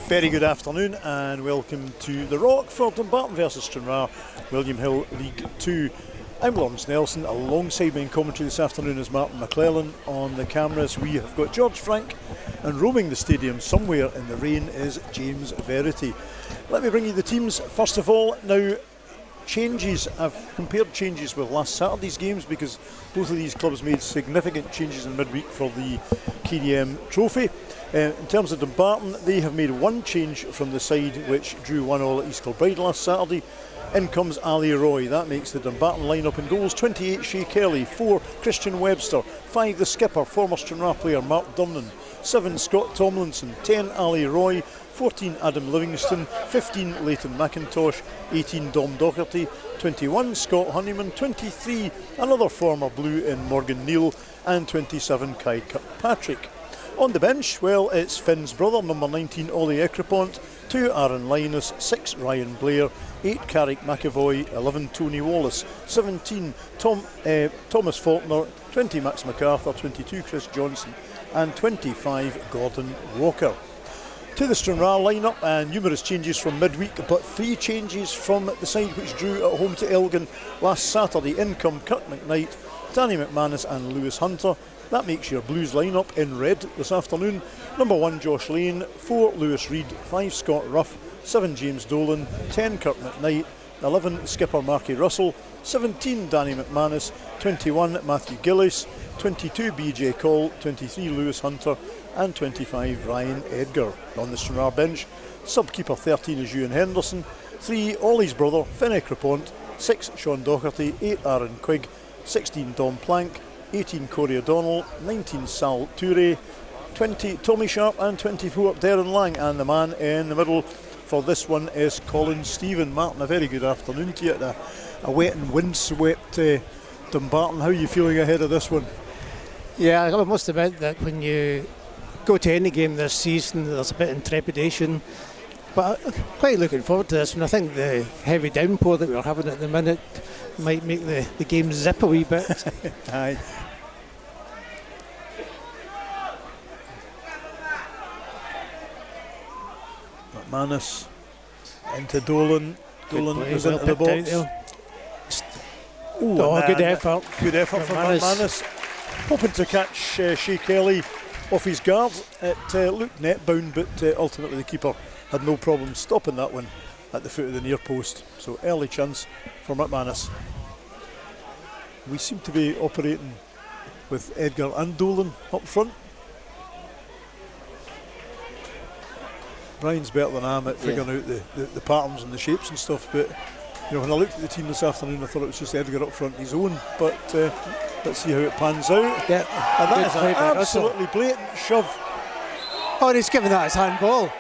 Very good afternoon and welcome to The Rock for Dumbarton versus Stranraer, William Hill League 2. I'm Laurence Nelson. Alongside me in commentary this afternoon is Martin McLelland. On the cameras we have got George Frank, and roaming the stadium somewhere in the rain is James Verity. Let me bring you the teams first of all. Now, changes, I've compared changes with last Saturday's games because both of these clubs made significant changes in midweek for the KDM Trophy. In terms of Dumbarton, they have made one change from the side which drew 1-1 at East Kilbride last Saturday. In comes Ali Roy. That makes the Dumbarton line-up in goals: 28 Shea Kelly, 4 Christian Webster, 5 the skipper, former Stranraer player Mark Dumbarton, 7 Scott Tomlinson, 10 Ali Roy, 14 Adam Livingston, 15 Leighton McIntosh, 18 Dom Docherty, 21 Scott Honeyman, 23 another former Blue in Morgan Neal, and 27 Kai Kirkpatrick. On the bench, well, it's Finn's brother, number 19 Ollie Ekrepont, 2 Aaron Linus, 6 Ryan Blair, 8 Carrick McAvoy, 11 Tony Wallace, 17 Thomas Faulkner, 20 Max MacArthur, 22 Chris Johnson, and 25 Gordon Walker. To the Stranraer line-up, and numerous changes from midweek, but 3 changes from the side which drew at home to Elgin last Saturday. In come Kirk McKnight, Danny McManus and Lewis Hunter. That makes your Blues line-up in red this afternoon. Number 1 Josh Lane, 4 Lewis Reid, 5 Scott Ruff, 7 James Dolan, 10 Kirk McKnight, 11 skipper Marky Russell, 17 Danny McManus, 21 Matthew Gillis, 22 BJ Call, 23 Lewis Hunter, and 25 Ryan Edgar. On the Stranraer bench, sub-keeper 13 is Ewan Henderson, 3 Ollie's brother Finn Ekrepont, 6 Sean Docherty, 8 Aaron Quigg, 16 Dom Plank, 18 Corey O'Donnell, 19 Sal Toure, 20 Tommy Sharp, and 24 Darren Lang. And the man in the middle for this one is Colin Stephen. Martin, a very good afternoon to you at a wet and windswept Dumbarton. How are you feeling ahead of this one? Yeah, I must admit that when you go to any game this season, there's a bit of trepidation. But I'm quite looking forward to this, and I think the heavy downpour that we're having at the minute might make the game zip a wee bit. Aye. McManus into Dolan. Dolan was into the box. Good effort. Good effort from McManus. Hoping to catch Shea Kelly off his guard. It looked net bound, but ultimately the keeper had no problem stopping that one at the foot of the near post. So early chance for McManus. We seem to be operating with Edgar and Dolan up front. Brian's better than I am at figuring out the patterns and the shapes and stuff, but you know, when I looked at the team this afternoon I thought it was just Edgar up front, his own, but let's see how it pans out. Yeah. And that is an absolutely blatant shove. Oh, and he's given that his handball.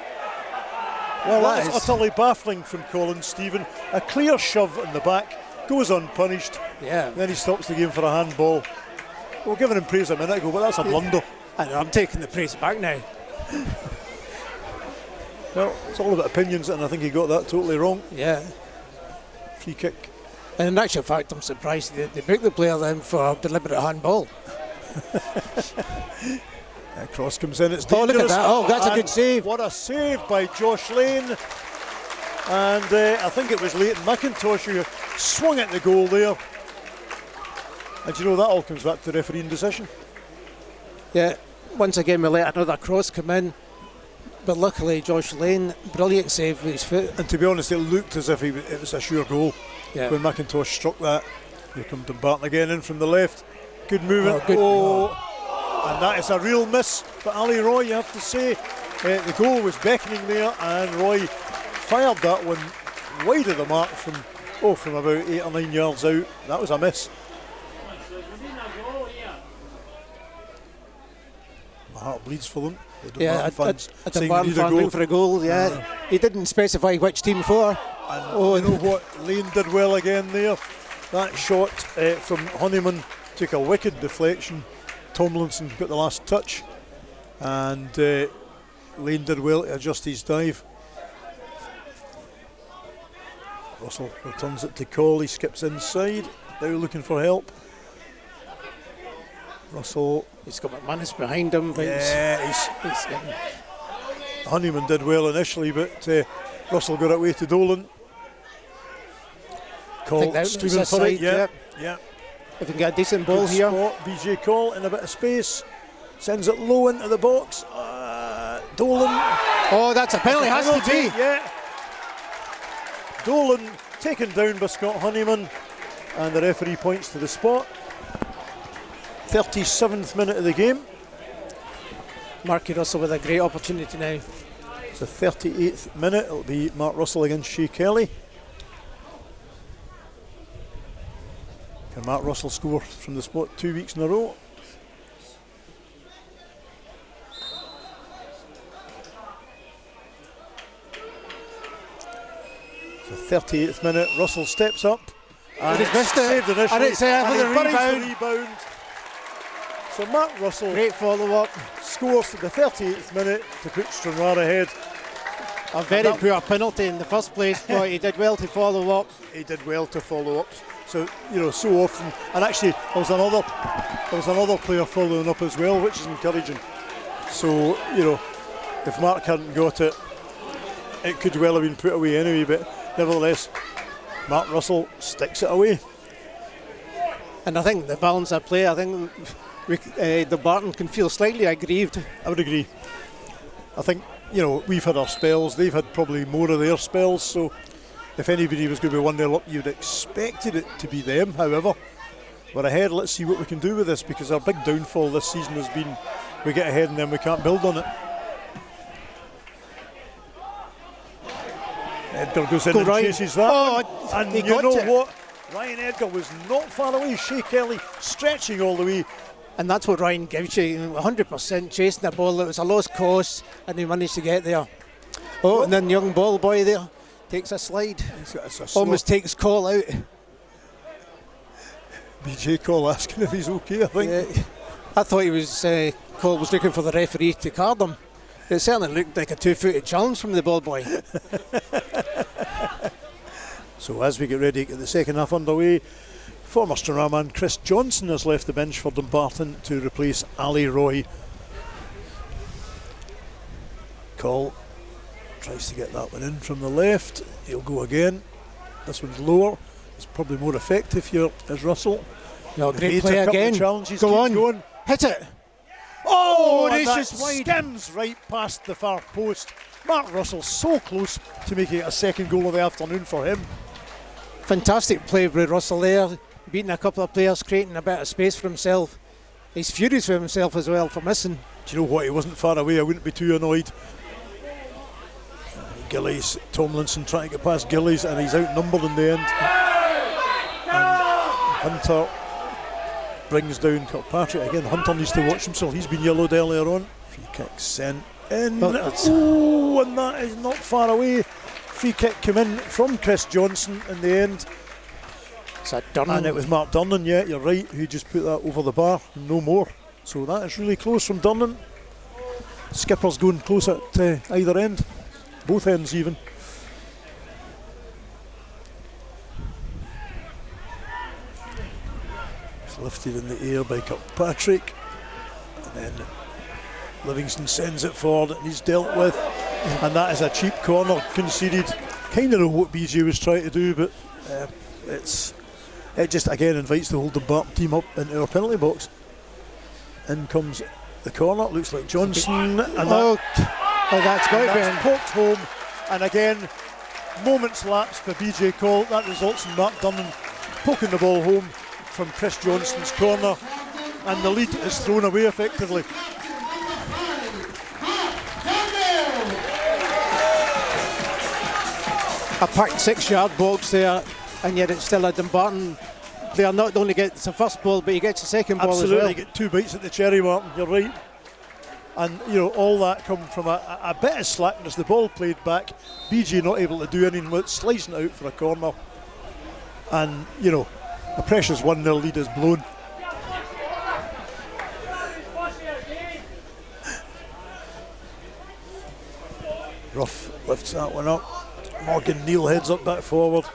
Well, that is utterly baffling from Colin Stephen. A clear shove in the back, goes unpunished. Yeah. Then he stops the game for a handball. We were giving him praise a minute ago, but that's a blunder. And I'm taking the praise back now. Well, it's all about opinions, and I think he got that totally wrong. Yeah. Free kick. And in actual fact, I'm surprised they booked the player then for deliberate handball. Cross comes in, it's dangerous. Oh, look at that. Oh, that's a good save. What a save by Josh Lane. And I think it was Leighton McIntosh who swung at the goal there. And you know, that all comes back to the refereeing decision. Yeah, once again we let another cross come in. But luckily Josh Lane, brilliant save with his foot. And to be honest, it looked as if it was a sure goal when McIntosh struck that. Here comes Dumbarton again in from the left. Good movement. And that is a real miss. But Ali Roy, you have to say, the goal was beckoning there, and Roy fired that one wide of the mark from about 8 or 9 yards out. That was a miss. My heart bleeds for them. Yeah, a Dumbarton fan looking for a goal. Yeah, he didn't specify which team for. And you know what? Lane did well again there. That shot from Honeyman took a wicked deflection. Tomlinson got the last touch, and Lane did well to adjust his dive. Russell returns it to Call. He skips inside. Now looking for help. Russell. He's got McManus behind him. But yeah, Honeyman did well initially, but Russell got it away to Dolan. Call streaming for it, yeah. If we can get a decent ball Good here. Spot. BJ Call in a bit of space. Sends it low into the box. Dolan. Oh, that's a penalty, has to be. Yeah. Dolan taken down by Scott Honeyman, and the referee points to the spot. 37th minute of the game. Marky Russell with a great opportunity now. It's the 38th minute. It'll be Mark Russell against Shea Kelly. Can Mark Russell score from the spot 2 weeks in a row? It's the 38th minute. Russell steps up and he's missed it. Saved initially, and it's and he the buries rebound. the rebound. So Mark Russell Great follow-up. scores at the 38th minute to put Stranraer ahead. A very poor penalty in the first place, but he did well to follow up. He did well to follow up. So, you know, so often, and actually there was another player following up as well, which is encouraging. So, you know, if Mark hadn't got it, it could well have been put away anyway, but nevertheless, Mark Russell sticks it away. And I think the balance of play, I think Dumbarton can feel slightly aggrieved. I would agree. I think, you know, we've had our spells, they've had probably more of their spells, so if anybody was going to be 1-0 up, you'd expected it to be them. However, we're ahead. Let's see what we can do with this, because our big downfall this season has been we get ahead and then we can't build on it. Edgar goes in and chases that. Oh, and you know what? Ryan Edgar was not far away. Shea Kelly stretching all the way. And that's what Ryan gives you, 100% chasing the ball. It was a lost cause and he managed to get there. Oh, and then young ball boy there takes a slide. Almost takes Call out. BJ Call asking if he's okay, I think. Yeah, I thought he was, Call was looking for the referee to card him. It certainly looked like a 2-footed challenge from the ball boy. So as we get ready to get the second half underway, former Stranraer man Chris Johnson has left the bench for Dumbarton to replace Ali Roy. Call tries to get that one in from the left. He'll go again. This one's lower. It's probably more effective here as Russell. No, great play again. Go on. Going. Hit it. Oh, and that just wide. Skims right past the far post. Mark Russell so close to making it a second goal of the afternoon for him. Fantastic play by Russell there, beating a couple of players, creating a bit of space for himself. He's furious with himself as well for missing. Do you know what? He wasn't far away. I wouldn't be too annoyed. Gillies, Tomlinson trying to get past Gillies, and he's outnumbered in the end. And Hunter brings down Kirkpatrick again. Hunter needs to watch himself. He's been yellowed earlier on. Free kick sent in. Oh, and that is not far away. Free kick came in from Chris Johnson in the end. Is that Durnan? And it was Mark Durnan, yeah, you're right, who just put that over the bar, no more. So that is really close from Durnan. Skipper's going close at either end, both ends even. It's lifted in the air by Kirkpatrick, and then Livingston sends it forward and he's dealt with, and that is a cheap corner conceded. Kind of know what BJ was trying to do, but it just again invites the whole Dumbarton team up into our penalty box. In comes the corner, looks like Johnson, and that's poked home, and again moments lapsed by BJ Cole. That results in Mark Durnan poking the ball home from Chris Johnston's corner, and the lead is thrown away effectively. A packed 6-yard box there, and yet it's still a Dumbarton player not only gets the first ball, but he gets the second ball as well. Absolutely, get 2 bites at the cherry, Martin, you're right. And you know, all that come from a bit of slackness. The ball played back, BJ not able to do anything with it, slicing it out for a corner, and you know, a precious 1-0 lead is blown. Ruff lifts that one up. Morgan Neal heads up back forward.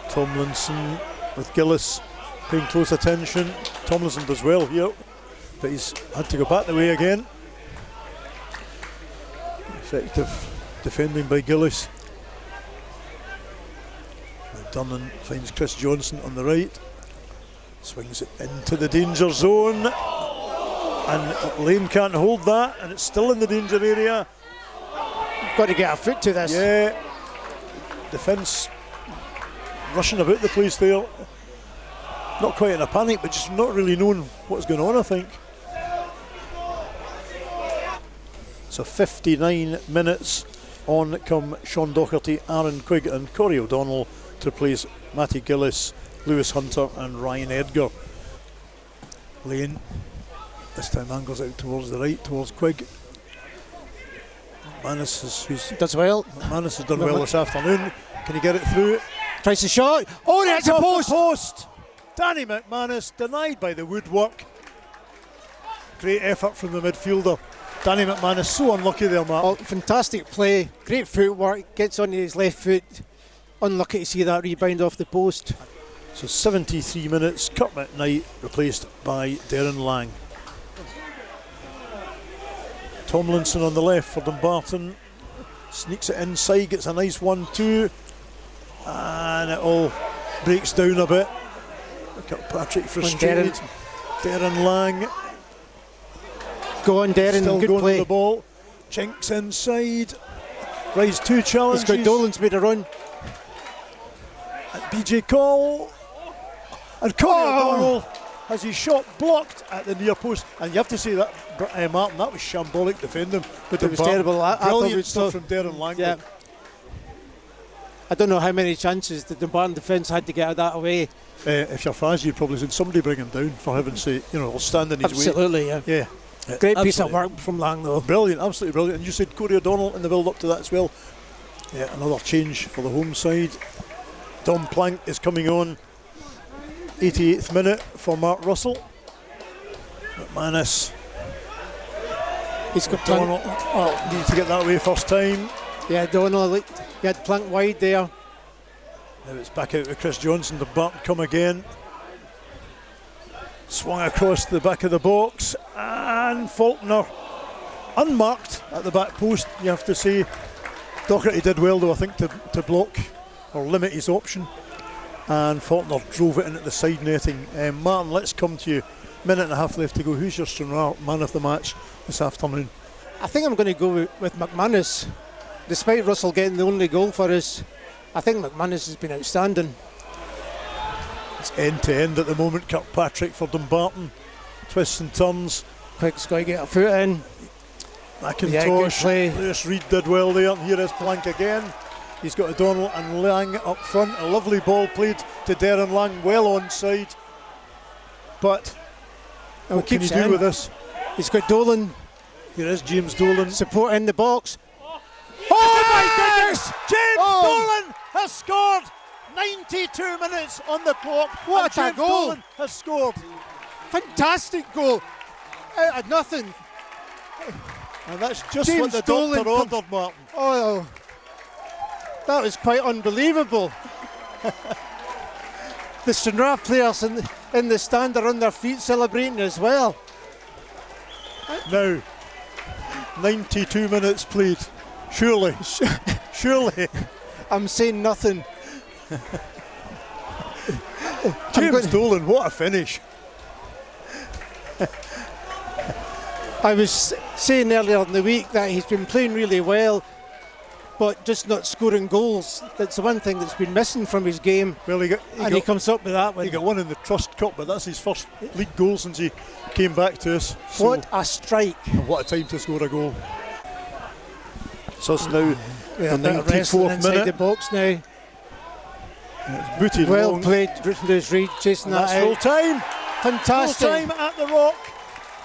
Tomlinson with Gillis paying close attention. Tomlinson does well here, but he's had to go back the way again. Effective defending by Gillis. Now Dunnan finds Chris Johnson on the right. Swings it into the danger zone. And Lane can't hold that, and it's still in the danger area. You've got to get a foot to this. Yeah. Defence rushing about the place there. Not quite in a panic, but just not really knowing what's going on, I think. So 59 minutes on come Sean Docherty, Aaron Quigg and Corey O'Donnell to replace Matty Gillis, Lewis Hunter and Ryan Edgar. Lane this time angles out towards the right, towards Quigg. McManus has done well this afternoon. Can he get it through? Tries the shot. Oh, that's a post! Danny McManus denied by the woodwork. Great effort from the midfielder. Danny McManus so unlucky there, Mark. Oh, fantastic play. Great footwork. Gets onto his left foot. Unlucky to see that rebound off the post. So 73 minutes. Kurt McKnight replaced by Darren Lang. Tomlinson on the left for Dumbarton. Sneaks it inside, gets a nice 1-2. And it all breaks down a bit. Kirkpatrick frustrated. Darren Lang. Go on, Darren. Still good going play. to the ball. Chinks inside. Rise 2 challenges. He's got Dolan's made a run. At BJ Call. And Corey O'Donnell has his shot blocked at the near post. And you have to say that, Martin, that was shambolic defending. But it was terrible. Brilliant stuff from Darren Lang. Yeah. I don't know how many chances the Dumbarton defence had to get that away. If you're fans, you'd probably say somebody bring him down, for heaven's sake. You know, he'll stand in his way. Absolutely, yeah. Yeah. Great piece of work from Lang, though. Brilliant, absolutely brilliant. And you said Corey O'Donnell in the build up to that as well. Yeah, another change for the home side. Dom Plank is coming on. 88th minute for Mark Russell. McManus. He's got O'Donnell. Needed to get that way first time. Yeah, O'Donnell. He had Plank wide there. Now it's back out with Chris Johnson. The Dumbarton come again. Swung across the back of the box, and Faulkner unmarked at the back post, you have to say. Docherty did well though, I think, to block or limit his option, and Faulkner drove it in at the side netting. Martin, let's come to you. Minute and a half left to go. Who's your Stranraer man of the match this afternoon? I think I'm going to go with McManus. Despite Russell getting the only goal for us, I think McManus has been outstanding. It's end to end at the moment. Kirkpatrick for Dumbarton. Twists and turns. Quick's got to get a foot in. McIntosh. Lewis Reid did well there. And here is Plank again. He's got O'Donnell and Lang up front. A lovely ball played to Darren Lang, well onside. But what can he do with this? He's got Dolan. Here is James Dolan. Support in the box. Oh my goodness! James Dolan has scored! 92 minutes on the clock. What a goal! Dolan has scored. Fantastic goal. Out of nothing. And that's just James what the Dolan doctor ordered, Martin. Oh, that was quite unbelievable. The Stranraer players in the stand are on their feet celebrating as well. Now, 92 minutes played. Surely. I'm saying nothing. James Dolan, what a finish. I was saying earlier in the week that he's been playing really well, but just not scoring goals. That's the one thing that's been missing from his game. Well, he comes up with that one. He got one in the Trust Cup, but that's his first league goal since he came back to us. So, what a strike. What a time to score a goal. So it's now the wrestling 94th inside minute. the box now. It's booted well long. played, Lewis Reid chasing that That's full out. time. Fantastic. Full time at the Rock.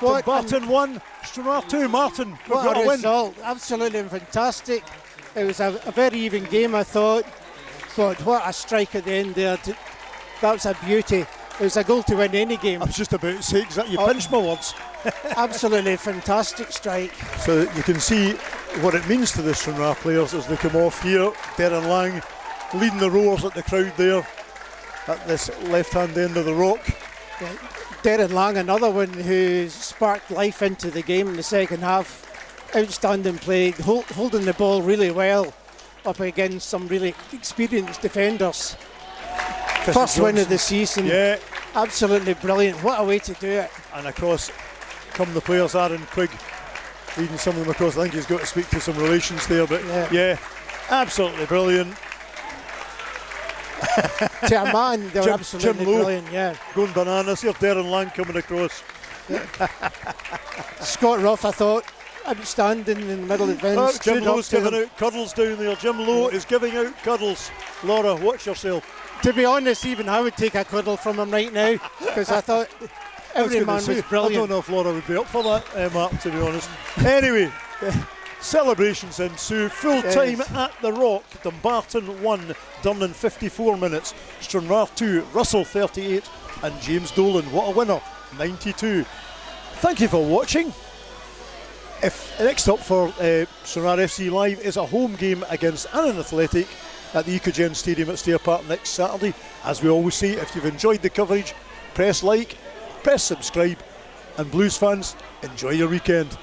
What Dumbarton 1, Stranraer 2. Martin, we've got What a a win. result. Absolutely fantastic. It was a very even game, I thought. But what a strike at the end there. That was a beauty. It was a goal to win any game. I was just about to say exactly. You pinched my words. Absolutely fantastic strike. So you can see what it means to the Stranraer players as they come off here. Darren Lang leading the roars at the crowd there at this left-hand end of the Rock. Darren Lang, another one who sparked life into the game in the second half. outstanding play, holding the ball really well up against some really experienced defenders. First win of the season. Yeah. Absolutely brilliant. What a way to do it. And across come the players, Aaron Quigg leading some of them across. I think he's got to speak to some relations there, but yeah absolutely brilliant. To a man, they were absolutely Jim Lowe brilliant, yeah. Going bananas. Here Darren Lang coming across. Scott Ruff, I thought, outstanding in the middle of the bench. Jim Lowe's giving out cuddles down there. Jim Lowe is giving out cuddles. Laura, watch yourself. To be honest, even I would take a cuddle from him right now, because I thought every man was brilliant. I don't know if Laura would be up for that, Mark, to be honest. Anyway, celebrations ensue. Full time at the Rock. Dumbarton 1, Dublin 54 minutes. Stranraer 2, Russell 38, and James Dolan, what a winner, 92. Thank you for watching. If next up for Stranraer FC Live is a home game against Annan Athletic at the Ecogen Stadium at Stair Park next Saturday. As we always say, if you've enjoyed the coverage, press like, press subscribe, and Blues fans, enjoy your weekend.